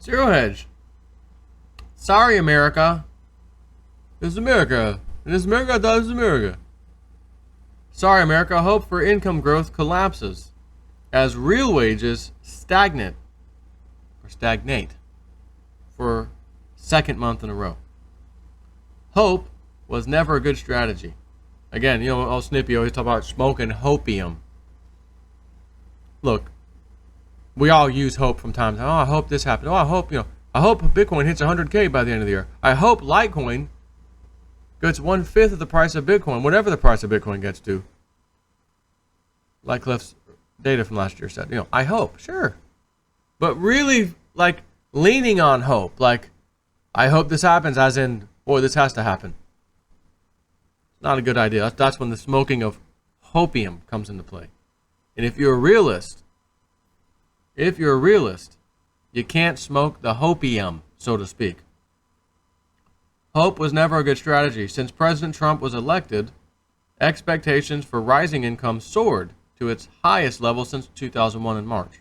Zero hedge. Sorry, America. This is America. And this is America. I thought this was America. Sorry, America. Hope for income growth collapses as real wages stagnate for second month in a row. Hope was never a good strategy. Again, all Snippy always talk about smoking hopium. Look, we all use hope from time to time. Oh, I hope this happens. Oh, I hope Bitcoin hits 100K by the end of the year. I hope Litecoin gets 1/5 of the price of Bitcoin, whatever the price of Bitcoin gets to. Like Cliff's data from last year said. I hope, sure. But really, leaning on hope. I hope this happens, as in, boy, this has to happen. It's not a good idea. That's when the smoking of hopium comes into play. And if you're a realist, you can't smoke the hopium, so to speak. Hope was never a good strategy. Since President Trump was elected, expectations for rising income soared to its highest level since 2001 in March.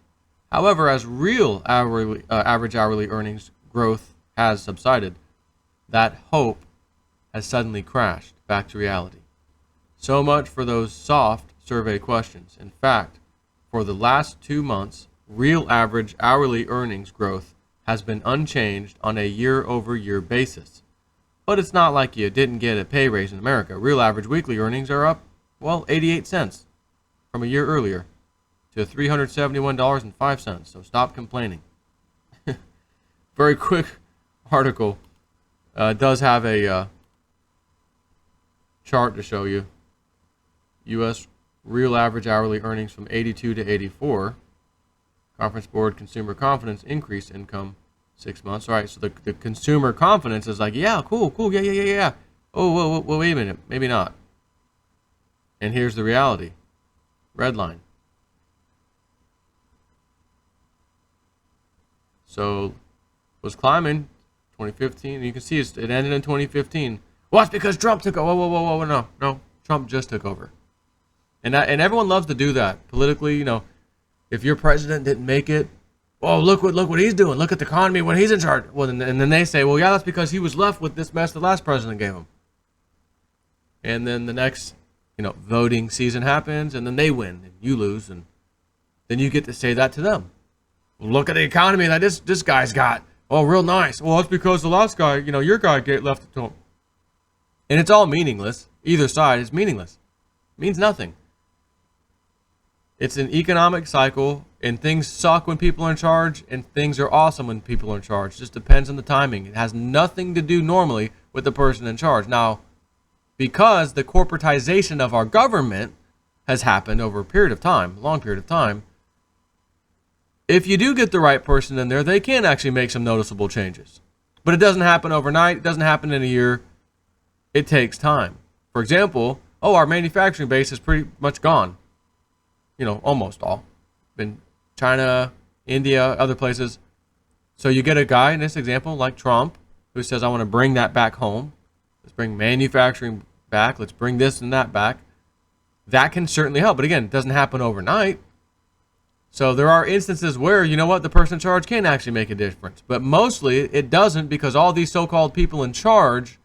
However, as real average hourly earnings growth has subsided, that hope has suddenly crashed back to reality. So much for those soft survey questions. In fact, for the last 2 months, real average hourly earnings growth has been unchanged on a year-over-year basis. But it's not like you didn't get a pay raise in America. Real average weekly earnings are up, 88 cents from a year earlier to $371.05. So stop complaining. Very quick article. Does have a chart to show you. U.S. real average hourly earnings from 82 to 84. Conference Board Consumer Confidence increased income 6 months. All right, so the consumer confidence is yeah, cool, yeah. Oh, well, wait a minute, maybe not. And here's the reality. Red line. So, was climbing 2015. You can see it ended in 2015. Well, it's because Trump took over. Whoa, no. Trump just took over. And everyone loves to do that politically. If your president didn't make it, oh, look what he's doing. Look at the economy when he's in charge. Well, and then they say, well, yeah, that's because he was left with this mess the last president gave him. And then the next, voting season happens, and then they win, and you lose, and then you get to say that to them. Look at the economy that this guy's got. Oh, real nice. Well, it's because the last guy, your guy left it to him. And it's all meaningless. Either side is meaningless. It means nothing. It's an economic cycle, and things suck when people are in charge, and things are awesome when people are in charge. It just depends on the timing. It has nothing to do normally with the person in charge. Now, because the corporatization of our government has happened over a period of time, a long period of time, if you do get the right person in there, they can actually make some noticeable changes. But it doesn't happen overnight. It doesn't happen in a year. It takes time. For example, our manufacturing base is pretty much gone. Almost all. In China, India, other places. So you get a guy in this example like Trump who says, I want to bring that back home. Let's bring manufacturing back. Let's bring this and that back. That can certainly help. But again, it doesn't happen overnight. So there are instances where, the person in charge can actually make a difference. But mostly it doesn't, because all these so-called people in charge,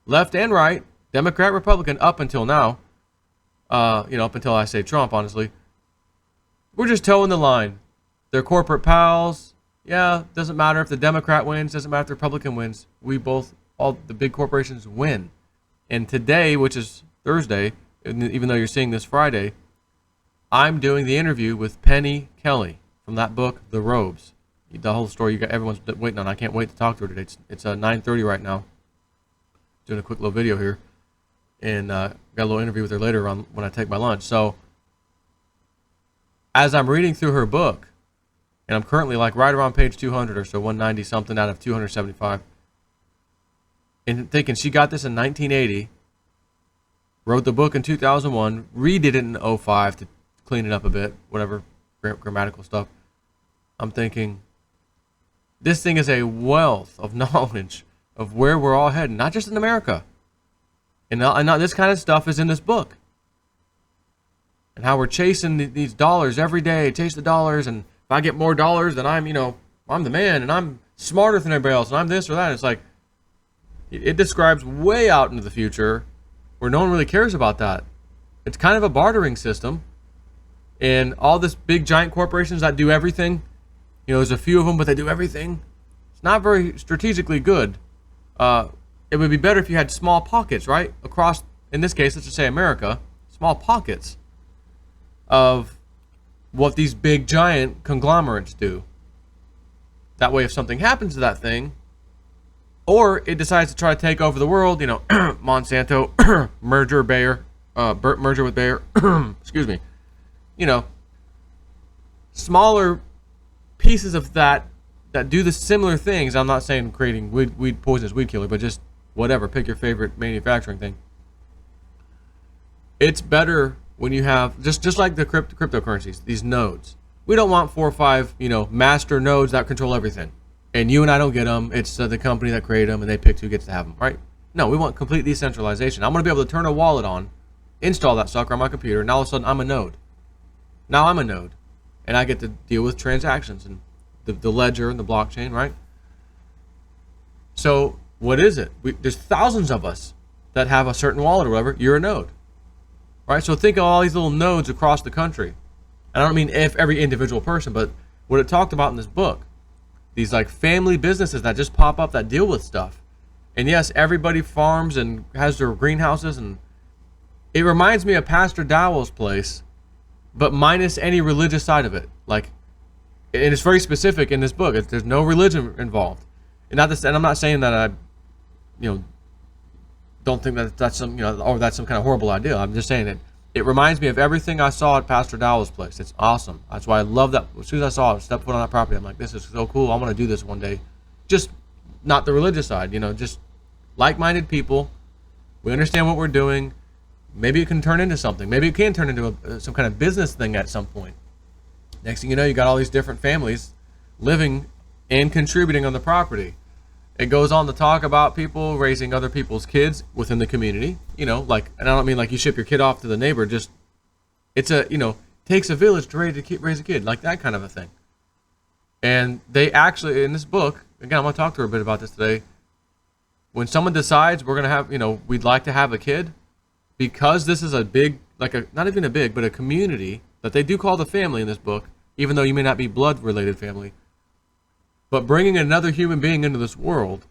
left and right, Democrat, Republican, up until now, up until I say Trump, honestly, we're just towing the line. They're corporate pals. Yeah, doesn't matter if the Democrat wins, doesn't matter if the Republican wins. All the big corporations win. And today, which is Thursday, even though you're seeing this Friday, I'm doing the interview with Penny Kelly from that book, The Robes. The whole story everyone's waiting on. I can't wait to talk to her today. It's 9:30 right now. Doing a quick little video here. And got a little interview with her later on when I take my lunch. So, as I'm reading through her book, and I'm currently right around page 200 or so, 190 something out of 275, and thinking she got this in 1980, wrote the book in 2001, redid it in '05 to clean it up a bit, whatever grammatical stuff. I'm thinking, this thing is a wealth of knowledge of where we're all heading, not just in America. And now this kind of stuff is in this book. And how we're chasing these dollars every day, chase the dollars, and if I get more dollars, then I'm the man, and I'm smarter than everybody else, and I'm this or that. It's like, it describes way out into the future where no one really cares about that. It's kind of a bartering system. And all this big giant corporations that do everything, there's a few of them, but they do everything. It's not very strategically good. It would be better if you had small pockets, right? Across, in this case, let's just say America, small pockets of what these big giant conglomerates do. That way, if something happens to that thing, or it decides to try to take over the world, Monsanto, merger with Bayer, excuse me, smaller pieces of that do the similar things. I'm not saying creating poisonous weed killer, but just whatever, pick your favorite manufacturing thing. It's better when you have, just like the cryptocurrencies, these nodes. We don't want 4 or 5, master nodes that control everything. And you and I don't get them. It's the company that created them, and they picked who gets to have them, right? No, we want complete decentralization. I'm going to be able to turn a wallet on, install that sucker on my computer, and all of a sudden I'm a node. Now I'm a node, and I get to deal with transactions and the ledger and the blockchain, right? So what is it? There's thousands of us that have a certain wallet or whatever. You're a node, right? So think of all these little nodes across the country. And I don't mean every individual person, but what it talked about in this book. These like family businesses that just pop up that deal with stuff. And yes, everybody farms and has their greenhouses, and it reminds me of Pastor Dowell's place, but minus any religious side of it. Like, and it's very specific in this book. There's no religion involved. And I'm not saying that I, don't think that that's some, or that's some kind of horrible idea. I'm just saying it reminds me of everything I saw at Pastor Dowell's place. It's awesome. That's why I love that. As soon as I saw it, step foot on that property, I'm like, this is so cool. I want to do this one day. Just not the religious side, just like-minded people. We understand what we're doing. Maybe it can turn into something. Maybe it can turn into some kind of business thing at some point. Next thing you know, you got all these different families living and contributing on the property. It goes on to talk about people raising other people's kids within the community. And I don't mean like you ship your kid off to the neighbor. Just, it's takes a village to raise a kid, like that kind of a thing. And they actually, in this book, again, I'm going to talk to her a bit about this today. When someone decides we're going to have, we'd like to have a kid, because this is a big, not even a big, but a community that they do call the family in this book, even though you may not be blood-related family. But bringing another human being into this world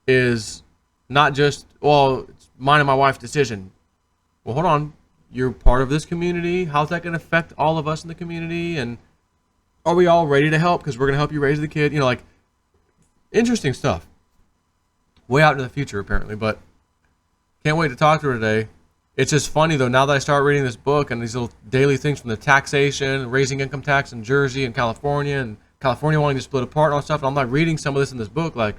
is not just, it's mine and my wife's decision. Well, hold on. You're part of this community. How's that going to affect all of us in the community? And are we all ready to help? Because we're going to help you raise the kid. Interesting stuff. Way out into the future, apparently. But can't wait to talk to her today. It's just funny, though, now that I start reading this book and these little daily things from the taxation, raising income tax in Jersey and California wanting to split apart and all that stuff. And I'm like reading some of this in this book like,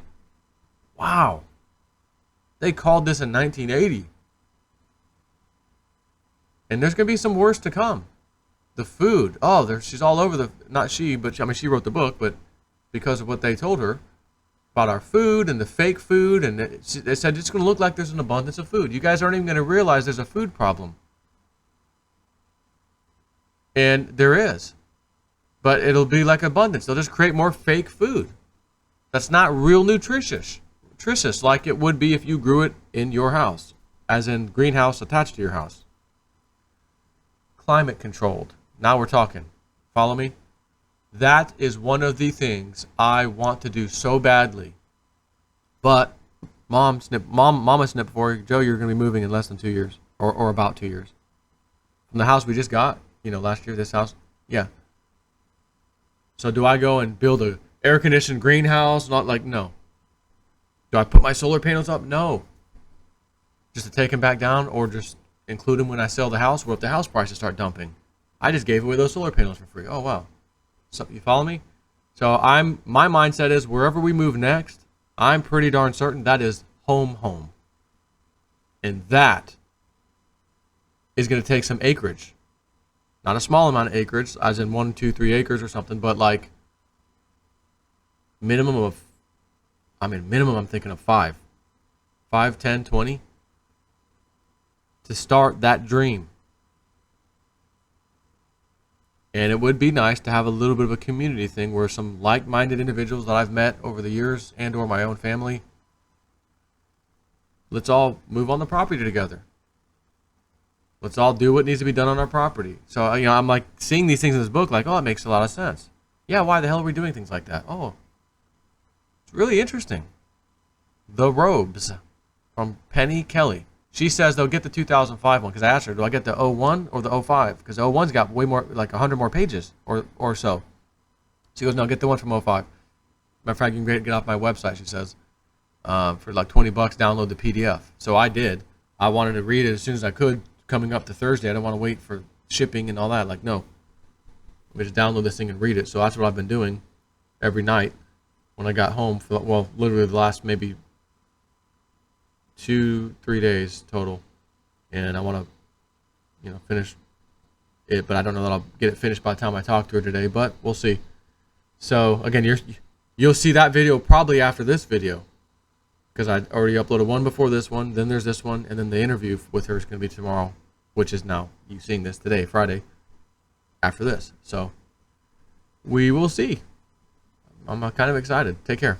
wow, they called this in 1980. And there's going to be some worse to come. The food. She's all over not she, but she wrote the book, but because of what they told her about our food and the fake food, and they said it's going to look like there's an abundance of food. You guys aren't even going to realize there's a food problem. And there is. But it'll be like abundance. They'll just create more fake food. That's not real nutritious like it would be if you grew it in your house, as in greenhouse attached to your house. Climate controlled. Now we're talking. Follow me? That is one of the things I want to do so badly. But Mama snipped before. Joe, you're going to be moving in less than 2 years, or about 2 years. From the house we just got, last year, this house. Yeah. So do I go and build a air-conditioned greenhouse? No. Do I put my solar panels up? No. Just to take them back down, or just include them when I sell the house? What if the house prices start dumping? I just gave away those solar panels for free. Oh, wow. So, you follow me? So my mindset is wherever we move next, I'm pretty darn certain that is home. And that is going to take some acreage. Not a small amount of acreage, as in 1, 2, 3 acres or something, but minimum I'm thinking of 5, 10, 20 to start that dream. And it would be nice to have a little bit of a community thing where some like-minded individuals that I've met over the years and or my own family, let's all move on the property together. Let's all do what needs to be done on our property. So, I'm like seeing these things in this book like, oh, it makes a lot of sense. Yeah, why the hell are we doing things like that? Oh, it's really interesting. The Robes from Penny Kelly. She says they'll get the 2005 one because I asked her, do I get the 01 or the 05? Because the 01's got way more, like 100 more pages or so. She goes, no, get the one from 05. Matter of fact, you can get off my website, she says, for like $20, download the PDF. So I did. I wanted to read it as soon as I could coming up to Thursday. I didn't want to wait for shipping and all that. Like, no. Let me just download this thing and read it. So that's what I've been doing every night when I got home for, well, literally the last maybe 2-3 days total, and I want to finish it, but I don't know that I'll get it finished by the time I talk to her today, but we'll see. So again, you'll see that video probably after this video because I already uploaded one before this one, then there's this one, and then the interview with her is going to be tomorrow, which is now you seeing this today, Friday, after this. So we will see. I'm kind of excited. Take care.